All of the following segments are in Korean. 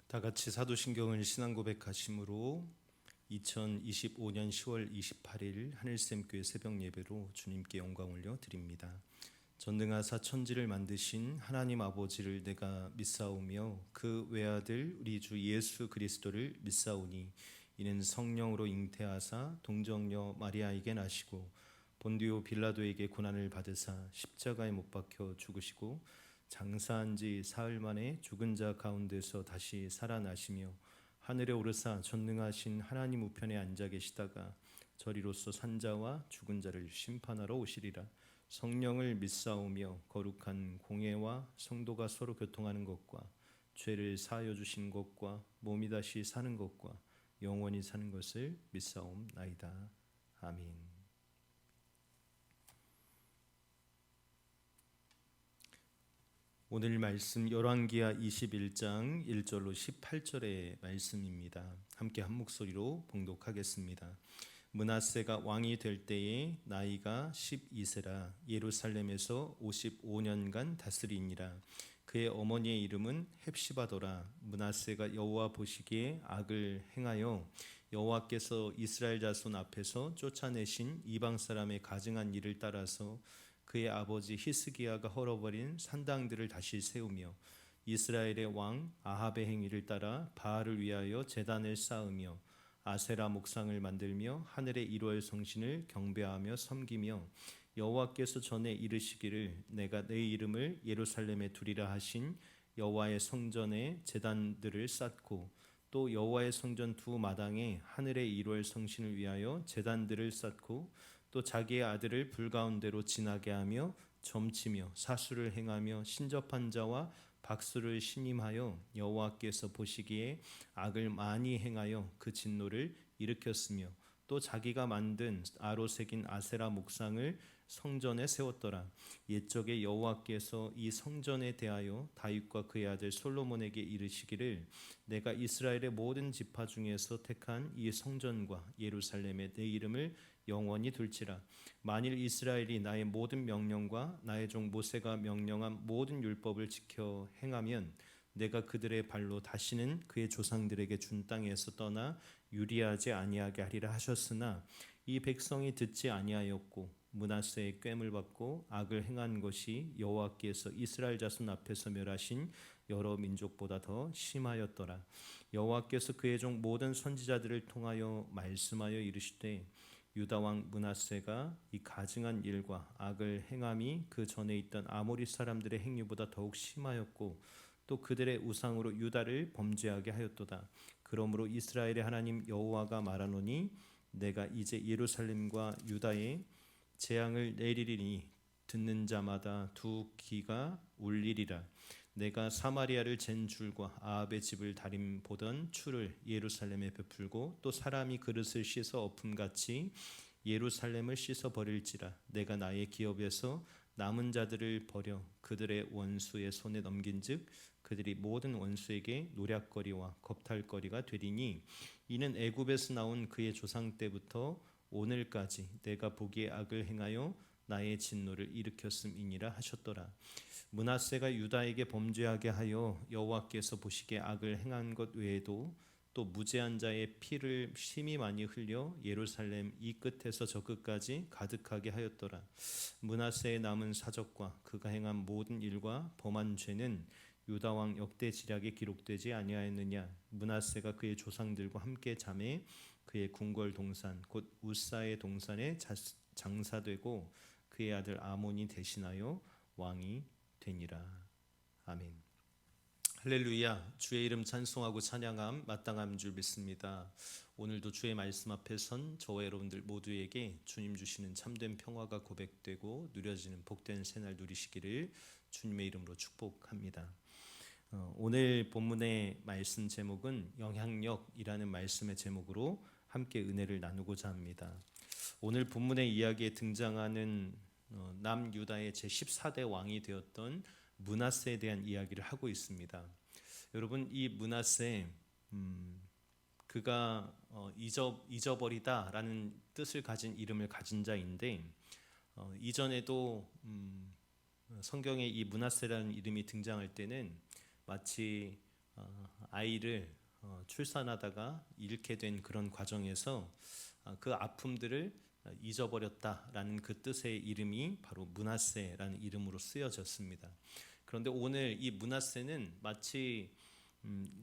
다 같이 사도신경을 신앙 고백하심으로 2025년 10월 28일 하늘샘교회 새벽 예배로 주님께 영광 올려 드립니다. 전능하사 천지를 만드신 하나님 아버지를 내가 믿사오며 그 외아들 우리 주 예수 그리스도를 믿사오니 이는 성령으로 잉태하사 동정녀 마리아에게 나시고 본디오 빌라도에게 고난을 받으사 십자가에 못 박혀 죽으시고 장사한 지 사흘 만에 죽은 자 가운데서 다시 살아나시며 하늘에 오르사 전능하신 하나님 우편에 앉아 계시다가 저리로서 산자와 죽은 자를 심판하러 오시리라. 성령을 믿사오며 거룩한 공예와 성도가 서로 교통하는 것과 죄를 사하여 주신 것과 몸이 다시 사는 것과 영원히 사는 것을 믿사옵나이다. 아멘. 오늘 말씀 열왕기하 21장 1절로 18절의 말씀입니다. 함께 한 목소리로 봉독하겠습니다. 므낫세가 왕이 될 때에 나이가 12세라 예루살렘에서 55년간 다스리니라. 그의 어머니의 이름은 헵시바더라. 므낫세가 여호와 보시기에 악을 행하여 여호와께서 이스라엘 자손 앞에서 쫓아내신 이방 사람의 가증한 일을 따라서 그의 아버지 히스기야가 헐어버린 산당들을 다시 세우며 이스라엘의 왕 아합의 행위를 따라 바알을 위하여 제단을 쌓으며 아세라 목상을 만들며 하늘의 일월 성신을 경배하며 섬기며 여호와께서 전에 이르시기를 내가 내 이름을 예루살렘에 두리라 하신 여호와의 성전에 제단들을 쌓고 또 여호와의 성전 두 마당에 하늘의 일월 성신을 위하여 제단들을 쌓고 또 자기의 아들을 불 가운데로 지나게 하며 점치며 사수를 행하며 신접한 자와 박수를 신임하여 여호와께서 보시기에 악을 많이 행하여 그 진노를 일으켰으며 또 자기가 만든 아로 새긴 아세라 목상을 성전에 세웠더라. 옛적에 여호와께서 이 성전에 대하여 다윗과 그의 아들 솔로몬에게 이르시기를 내가 이스라엘의 모든 지파 중에서 택한 이 성전과 예루살렘에 내 이름을 영원히 둘지라. 만일 이스라엘이 나의 모든 명령과 나의 종 모세가 명령한 모든 율법을 지켜 행하면 내가 그들의 발로 다시는 그의 조상들에게 준 땅에서 떠나 유리하지 아니하게 하리라 하셨으나 이 백성이 듣지 아니하였고 므낫세의 꽹을 받고 악을 행한 것이 여호와께서 이스라엘 자손 앞에서 멸하신 여러 민족보다 더 심하였더라. 여호와께서 그의 종 모든 선지자들을 통하여 말씀하여 이르시되 유다 왕 므낫세가 이 가증한 일과 악을 행함이 그 전에 있던 아모리 사람들의 행위보다 더욱 심하였고 또 그들의 우상으로 유다를 범죄하게 하였도다. 그러므로 이스라엘의 하나님 여호와가 말하노니 내가 이제 예루살렘과 유다에 재앙을 내리리니 듣는 자마다 두 귀가 울리리라. 내가 사마리아를 잰 줄과 아합의 집을 다림 보던 추를 예루살렘에 베풀고 또 사람이 그릇을 씻어 엎음같이 예루살렘을 씻어 버릴지라. 내가 나의 기업에서 남은 자들을 버려 그들의 원수의 손에 넘긴즉 그들이 모든 원수에게 노략거리와 겁탈거리가 되리니 이는 애굽에서 나온 그의 조상 때부터 오늘까지 내가 보기에 악을 행하여 나의 진노를 일으켰음이니라 하셨더라. 므낫세가 유다에게 범죄하게 하여 여호와께서 보시기에 악을 행한 것 외에도 또 무죄한 자의 피를 심히 많이 흘려 예루살렘 이 끝에서 저 끝까지 가득하게 하였더라. 므낫세의 남은 사적과 그가 행한 모든 일과 범한 죄는 유다 왕 역대지략에 기록되지 아니하였느냐. 므낫세가 그의 조상들과 함께 잠에 그의 궁궐 동산 곧 우사의 동산에 장사되고 그의 아들 아몬이 대신하여 왕이 되니라. 아멘. 할렐루야. 주의 이름 찬송하고 찬양함 마땅함 줄 믿습니다. 오늘도 주의 말씀 앞에 선 저와 여러분들 모두에게 주님 주시는 참된 평화가 고백되고 누려지는 복된 새날 누리시기를 주님의 이름으로 축복합니다. 오늘 본문의 말씀 제목은 영향력이라는 말씀의 제목으로 함께 은혜를 나누고자 합니다. 오늘 본문의 이야기에 등장하는 남유다의 제14대 왕이 되었던 므낫세에 대한 이야기를 하고 있습니다. 여러분, 이 므낫세 그가 잊어버리다라는 뜻을 가진 이름을 가진 자인데 이전에도 성경에 이 므낫세라는 이름이 등장할 때는 마치 아이를 출산하다가 잃게 된 그런 과정에서 그 아픔들을 잊어버렸다라는 그 뜻의 이름이 바로 므낫세라는 이름으로 쓰여졌습니다. 그런데 오늘 이 므낫세는 마치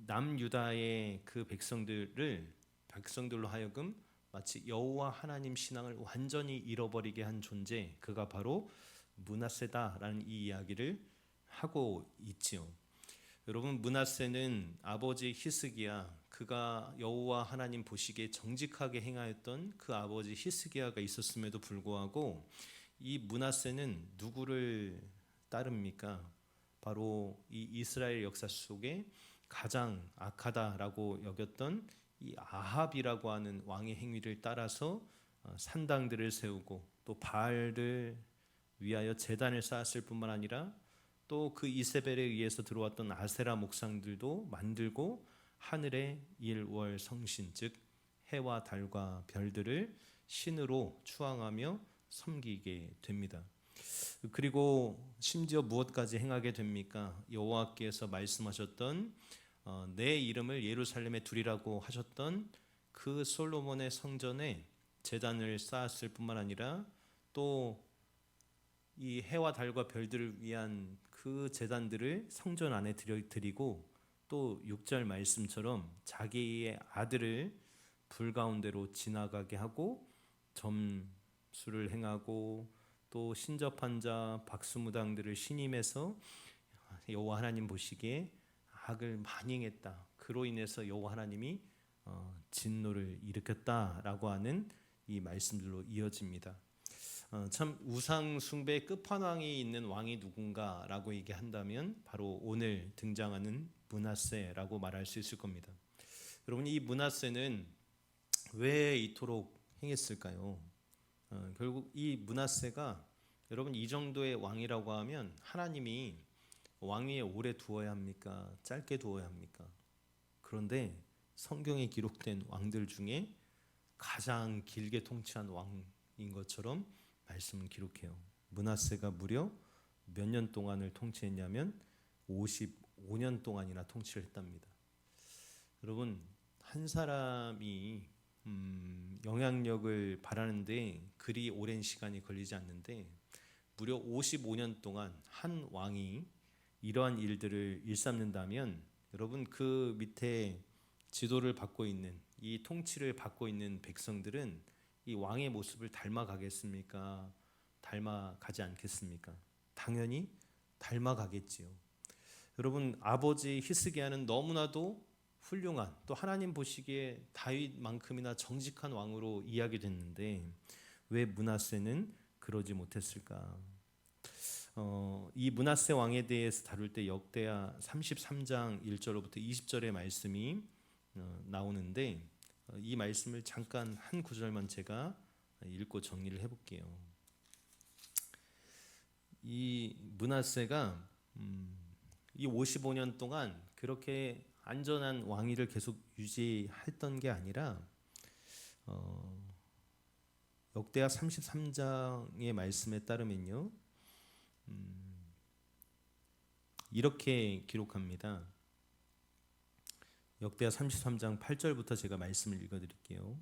남유다의 그 백성들로 하여금 마치 여호와 하나님 신앙을 완전히 잃어버리게 한 존재, 그가 바로 므낫세다라는 이 이야기를 하고 있지요. 여러분, 므낫세는 아버지 히스기야, 그가 여호와 하나님 보시기에 정직하게 행하였던 그 아버지 히스기야가 있었음에도 불구하고 이 므낫세는 누구를 따릅니까? 바로 이 이스라엘 역사 속에 가장 악하다라고 여겼던 이 아합이라고 하는 왕의 행위를 따라서 산당들을 세우고 또 바알을 위하여 제단을 쌓았을 뿐만 아니라 또 그 이세벨에 의해서 들어왔던 아세라 목상들도 만들고 하늘의 일월 성신, 즉 해와 달과 별들을 신으로 추앙하며 섬기게 됩니다. 그리고 심지어 무엇까지 행하게 됩니까? 여호와께서 말씀하셨던 내 이름을 예루살렘에 두리라고 하셨던 그 솔로몬의 성전에 제단을 쌓았을 뿐만 아니라 또 이 해와 달과 별들을 위한 그 제단들을 성전 안에 드리고 또 6절 말씀처럼 자기의 아들을 불 가운데로 지나가게 하고 점수를 행하고 또 신접한 자 박수무당들을 신임해서 여호와 하나님 보시기에 악을 많이 행했다. 그로 인해서 여호와 하나님이 진노를 일으켰다라고 하는 이 말씀들로 이어집니다. 참 우상 숭배의 끝판왕이 있는 왕이 누군가라고 얘기한다면 바로 오늘 등장하는 므낫세라고 말할 수 있을 겁니다. 여러분, 이 므낫세는 왜 이토록 행했을까요? 결국 이 므낫세가 여러분 이 정도의 왕이라고 하면 하나님이 왕위에 오래 두어야 합니까? 짧게 두어야 합니까? 그런데 성경에 기록된 왕들 중에 가장 길게 통치한 왕인 것처럼 말씀을 기록해요. 므낫세가 무려 몇 년 동안을 통치했냐면 55년 동안이나 통치를 했답니다. 여러분, 한 사람이 영향력을 바라는데 그리 오랜 시간이 걸리지 않는데 무려 55년 동안 한 왕이 이러한 일들을 일삼는다면 여러분, 그 밑에 지도를 받고 있는 이 통치를 받고 있는 백성들은 이 왕의 모습을 닮아가겠습니까? 닮아가지 않겠습니까? 당연히 닮아가겠지요. 여러분, 아버지 히스기야는 너무나도 훌륭한, 또 하나님 보시기에 다윗만큼이나 정직한 왕으로 이야기됐는데 왜 므낫세는 그러지 못했을까? 이 므낫세 왕에 대해서 다룰 때 역대하 33장 1절로부터 20절의 말씀이 나오는데 이 말씀을 잠깐 한 구절만 제가 읽고 정리를 해볼게요. 이 므낫세가 이 55년 동안 그렇게 안전한 왕위를 계속 유지했던 게 아니라 역대하 33장의 말씀에 따르면요, 이렇게 기록합니다. 역대하 33장 8절부터 제가 말씀을 읽어드릴게요.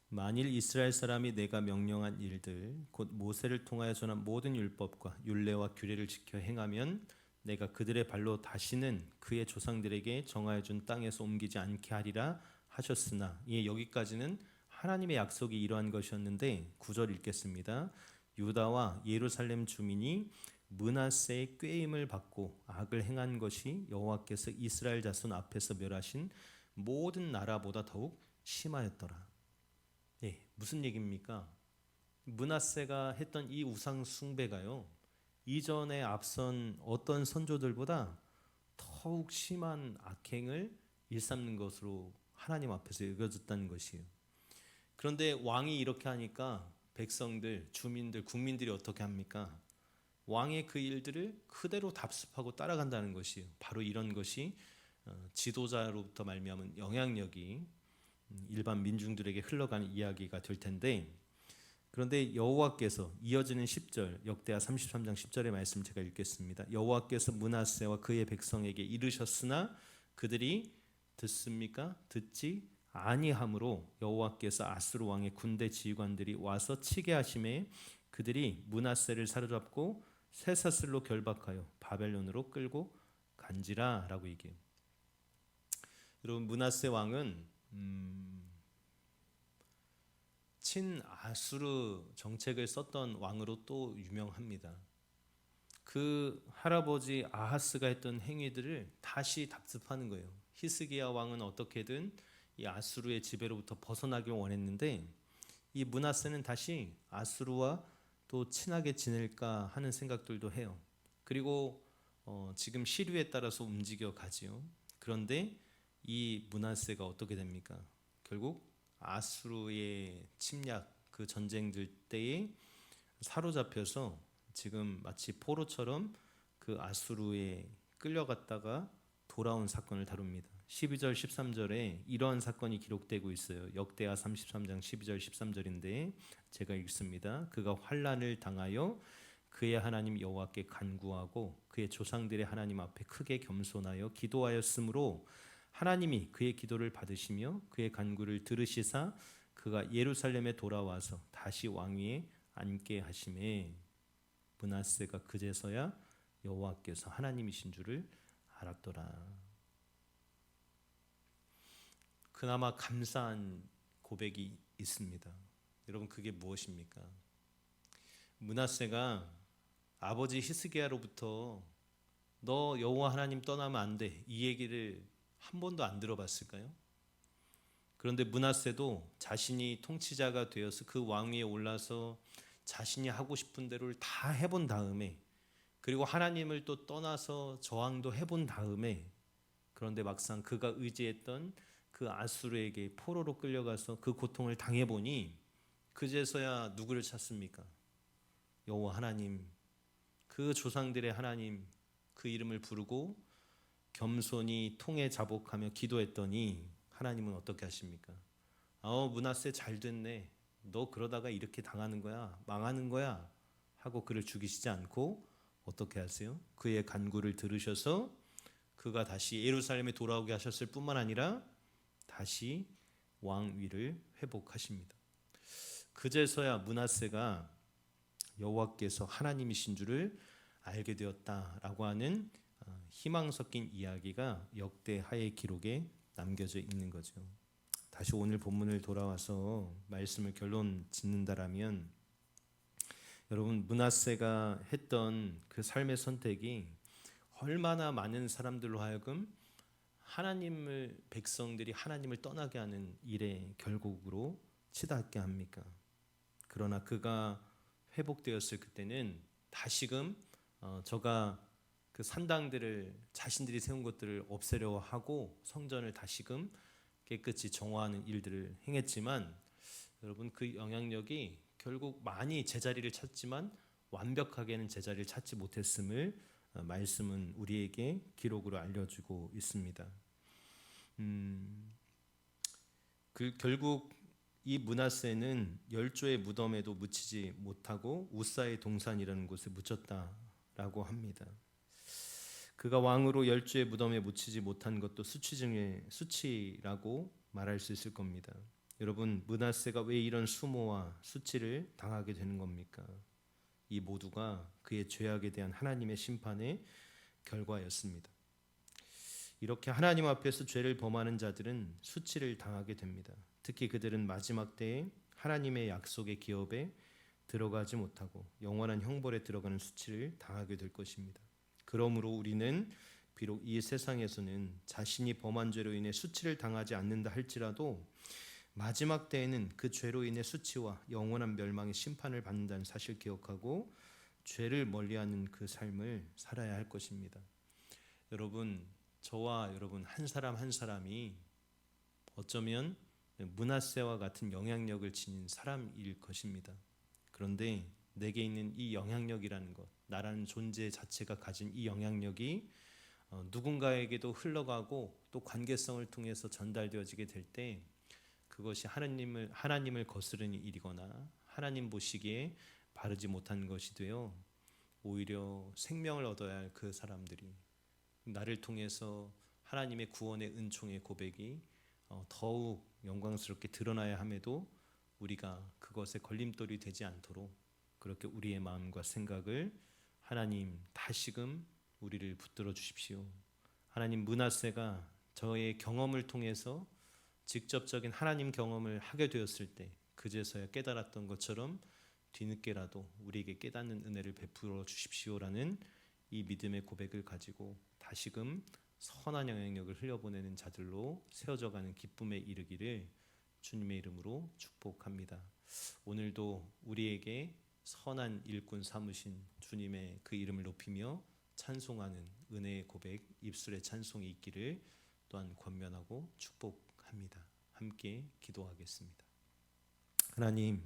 만일 이스라엘 사람이 내가 명령한 일들 곧 모세를 통하여 전한 모든 율법과 율례와 규례를 지켜 행하면 내가 그들의 발로 다시는 그의 조상들에게 정하여 준 땅에서 옮기지 않게 하리라 하셨으나, 여기까지는 하나님의 약속이 이러한 것이었는데 9절 읽겠습니다. 유다와 예루살렘 주민이 므낫세의 꾀임을 받고 악을 행한 것이 여호와께서 이스라엘 자손 앞에서 멸하신 모든 나라보다 더욱 심하였더라. 무슨 얘기입니까? 므낫세가 했던 이 우상 숭배가요, 이전에 앞선 어떤 선조들보다 더욱 심한 악행을 일삼는 것으로 하나님 앞에서 여겨졌다는 것이에요. 그런데 왕이 이렇게 하니까 백성들, 주민들, 국민들이 어떻게 합니까? 왕의 그 일들을 그대로 답습하고 따라간다는 것이에요. 바로 이런 것이 지도자로부터 말미암은 영향력이 일반 민중들에게 흘러가는 이야기가 될 텐데, 그런데 여호와께서 이어지는 10절, 역대하 33장 10절의 말씀 제가 읽겠습니다. 여호와께서 므낫세와 그의 백성에게 이르셨으나 그들이 듣습니까? 듣지 아니함으로 여호와께서 아수르 왕의 군대 지휘관들이 와서 치게 하심에 그들이 므낫세를 사로잡고 쇠사슬로 결박하여 바벨론으로 끌고 간지라라고 얘기해요. 여러분, 므낫세 왕은 친 아수르 정책을 썼던 왕으로 또 유명합니다. 그 할아버지 아하스가 했던 행위들을 다시 답습하는 거예요. 히스기야 왕은 어떻게든 이 아수르의 지배로부터 벗어나길 원했는데 이 므낫세는 다시 아수르와 또 친하게 지낼까 하는 생각들도 해요. 그리고 지금 시류에 따라서 움직여 가지요. 그런데 이 므낫세가 어떻게 됩니까? 결국 아수르의 침략 그 전쟁들 때에 사로잡혀서 지금 마치 포로처럼 그 아수르에 끌려갔다가 돌아온 사건을 다룹니다. 12절 13절에 이러한 사건이 기록되고 있어요. 역대하 33장 12절 13절인데 제가 읽습니다. 그가 환난을 당하여 그의 하나님 여호와께 간구하고 그의 조상들의 하나님 앞에 크게 겸손하여 기도하였으므로 하나님이 그의 기도를 받으시며 그의 간구를 들으시사 그가 예루살렘에 돌아와서 다시 왕위에 앉게 하심에 므낫세가 그제서야 여호와께서 하나님이신 줄을 알았더라. 그나마 감사한 고백이 있습니다. 여러분, 그게 무엇입니까? 므낫세가 아버지 히스기야로부터 너 여호와 하나님 떠나면 안 돼, 이 얘기를 한 번도 안 들어봤을까요? 그런데 므낫세도 자신이 통치자가 되어서 그 왕위에 올라서 자신이 하고 싶은 대로를 다 해본 다음에, 그리고 하나님을 또 떠나서 저항도 해본 다음에, 그런데 막상 그가 의지했던 그 아수르에게 포로로 끌려가서 그 고통을 당해보니 그제서야 누구를 찾습니까? 여호와 하나님, 그 조상들의 하나님, 그 이름을 부르고 겸손히 통에 자복하며 기도했더니 하나님은 어떻게 하십니까? 므낫세 잘 됐네, 너 그러다가 이렇게 당하는 거야, 망하는 거야 하고 그를 죽이시지 않고 어떻게 하세요? 그의 간구를 들으셔서 그가 다시 예루살렘에 돌아오게 하셨을 뿐만 아니라 다시 왕위를 회복하십니다. 그제서야 므낫세가 여호와께서 하나님이신 줄을 알게 되었다라고 하는 희망 섞인 이야기가 역대하의 기록에 남겨져 있는 거죠. 다시 오늘 본문을 돌아와서 말씀을 결론 짓는다라면, 여러분, 므낫세가 했던 그 삶의 선택이 얼마나 많은 사람들로 하여금 하나님을, 백성들이 하나님을 떠나게 하는 일의 결국으로 치닫게 합니까? 그러나 그가 회복되었을 그때는 다시금 저가 그 산당들을, 자신들이 세운 것들을 없애려 하고 성전을 다시금 깨끗이 정화하는 일들을 행했지만, 여러분, 그 영향력이 결국 많이 제자리를 찾지만 완벽하게는 제자리를 찾지 못했음을 말씀은 우리에게 기록으로 알려주고 있습니다. 결국 이 므낫세는 열조의 무덤에도 묻히지 못하고 우사의 동산이라는 곳에 묻혔다라고 합니다. 그가 왕으로 열조의 무덤에 묻히지 못한 것도 수치 중에 수치라고 말할 수 있을 겁니다. 여러분, 므낫세가 왜 이런 수모와 수치를 당하게 되는 겁니까? 이 모두가 그의 죄악에 대한 하나님의 심판의 결과였습니다. 이렇게 하나님 앞에서 죄를 범하는 자들은 수치를 당하게 됩니다. 특히 그들은 마지막 때에 하나님의 약속의 기업에 들어가지 못하고 영원한 형벌에 들어가는 수치를 당하게 될 것입니다. 그러므로 우리는 비록 이 세상에서는 자신이 범한 죄로 인해 수치를 당하지 않는다 할지라도 마지막 때에는 그 죄로 인해 수치와 영원한 멸망의 심판을 받는다는 사실 기억하고 죄를 멀리하는 그 삶을 살아야 할 것입니다. 여러분, 저와 여러분 한 사람 한 사람이 어쩌면 므낫세와 같은 영향력을 지닌 사람일 것입니다. 그런데 내게 있는 이 영향력이라는 것, 나라는 존재 자체가 가진 이 영향력이 누군가에게도 흘러가고 또 관계성을 통해서 전달되어지게 될 때 그것이 하나님을 거스르는 일이거나 하나님 보시기에 바르지 못한 것이 되어 오히려 생명을 얻어야 할 그 사람들이 나를 통해서 하나님의 구원의 은총의 고백이 더욱 영광스럽게 드러나야 함에도 우리가 그것에 걸림돌이 되지 않도록 그렇게 우리의 마음과 생각을 하나님 다시금 우리를 붙들어 주십시오. 하나님, 므낫세가 저의 경험을 통해서 직접적인 하나님 경험을 하게 되었을 때 그제서야 깨달았던 것처럼 뒤늦게라도 우리에게 깨닫는 은혜를 베풀어 주십시오라는 이 믿음의 고백을 가지고 다시금 선한 영향력을 흘려보내는 자들로 세워져가는 기쁨에 이르기를 주님의 이름으로 축복합니다. 오늘도 우리에게 선한 일꾼 삼으신 주님의 그 이름을 높이며 찬송하는 은혜의 고백, 입술의 찬송이 있기를 또한 권면하고 축복합니다. 함께 기도하겠습니다. 하나님,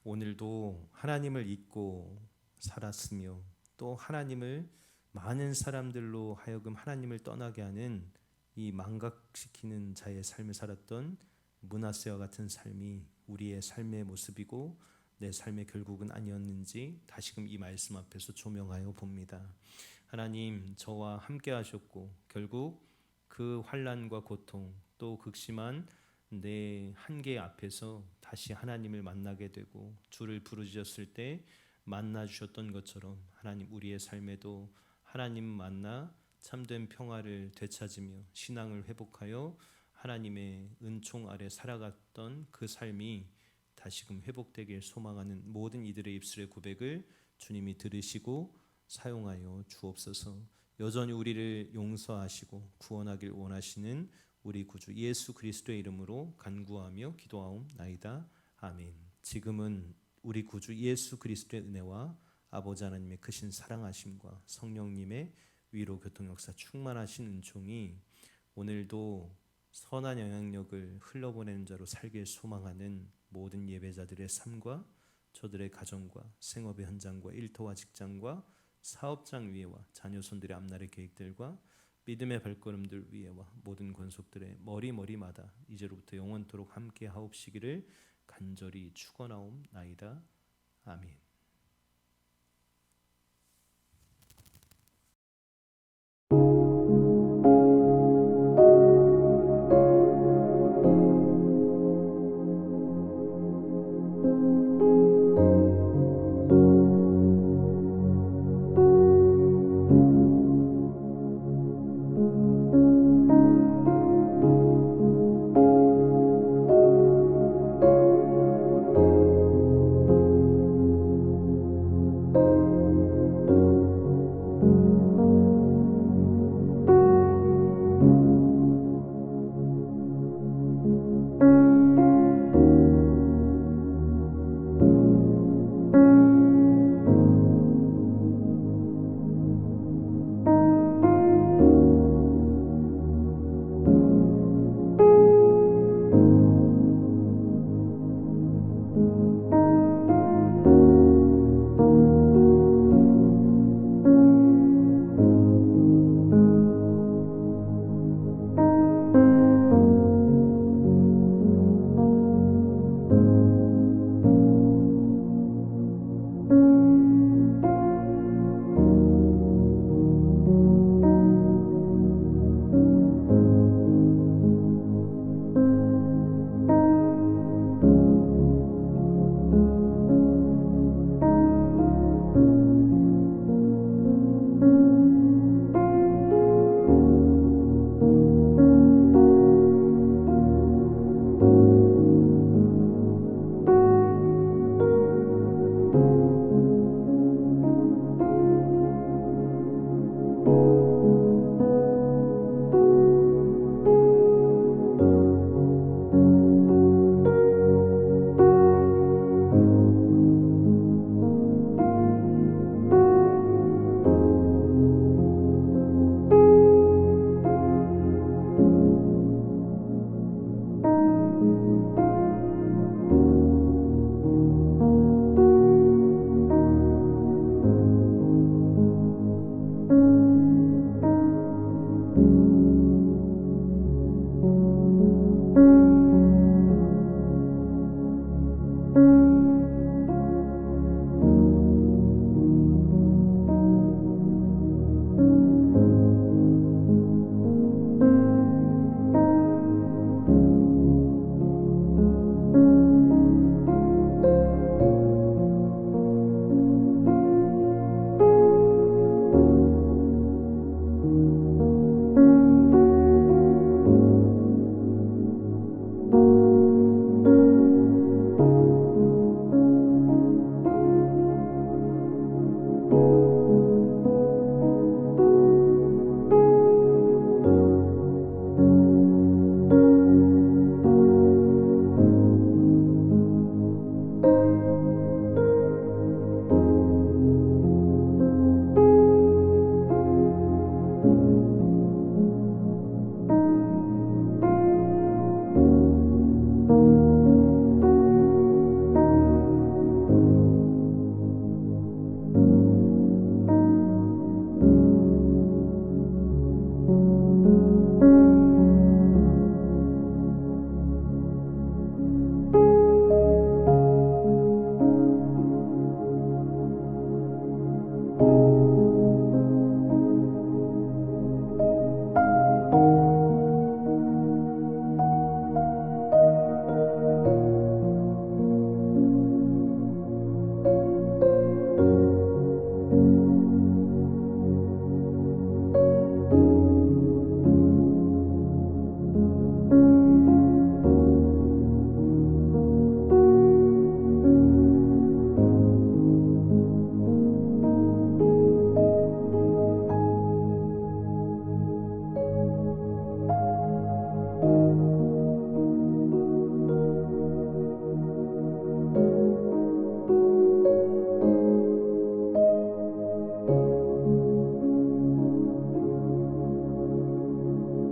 오늘도 하나님을 잊고 살았으며 또 하나님을 많은 사람들로 하여금 하나님을 떠나게 하는 이 망각시키는 자의 삶을 살았던 므낫세와 같은 삶이 우리의 삶의 모습이고 내 삶의 결국은 아니었는지 다시금 이 말씀 앞에서 조명하여 봅니다. 하나님, 저와 함께 하셨고 결국 그 환난과 고통 또 극심한 내 한계 앞에서 다시 하나님을 만나게 되고 주를 부르짖었을 때 만나 주셨던 것처럼 하나님, 우리의 삶에도 하나님 만나 참된 평화를 되찾으며 신앙을 회복하여 하나님의 은총 아래 살아갔던 그 삶이 다시금 회복되길 소망하는 모든 이들의 입술의 고백을 주님이 들으시고 사용하여 주옵소서. 여전히 우리를 용서하시고 구원하길 원하시는 우리 구주 예수 그리스도의 이름으로 간구하며 기도하옵나이다. 아멘. 지금은 우리 구주 예수 그리스도의 은혜와 아버지 하나님의 크신 사랑하심과 성령님의 위로 교통 역사 충만하신 은총이 오늘도 선한 영향력을 흘러보내는 자로 살길 소망하는 모든 예배자들의 삶과 저들의 가정과 생업의 현장과 일터와 직장과 사업장 위에와 자녀손들의 앞날의 계획들과 믿음의 발걸음들 위에와 모든 권속들의 머리마다 이제로부터 영원토록 함께 하옵시기를 간절히 축원하옵나이다. 아멘.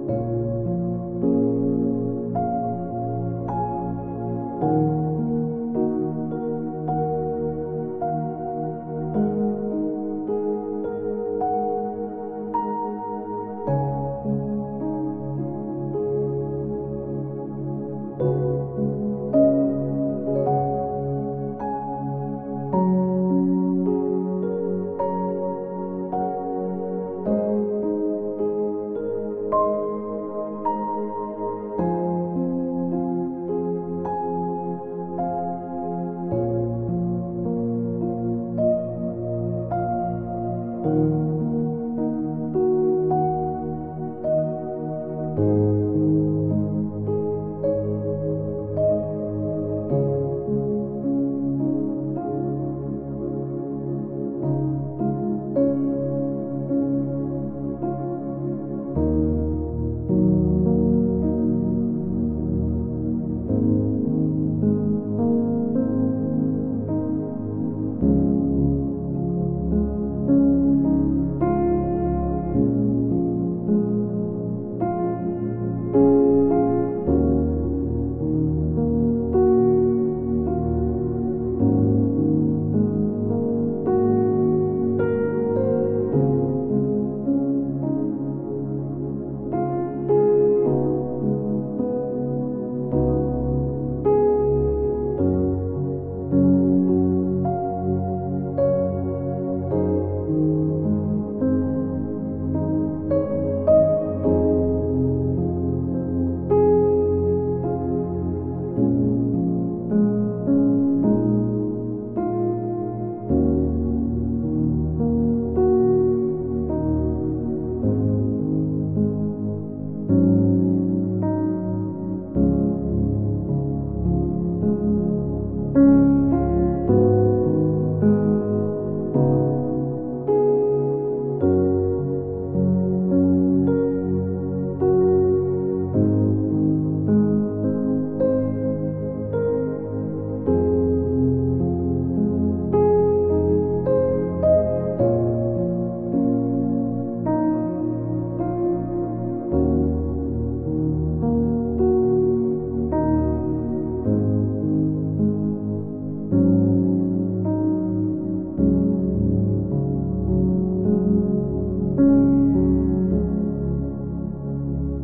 주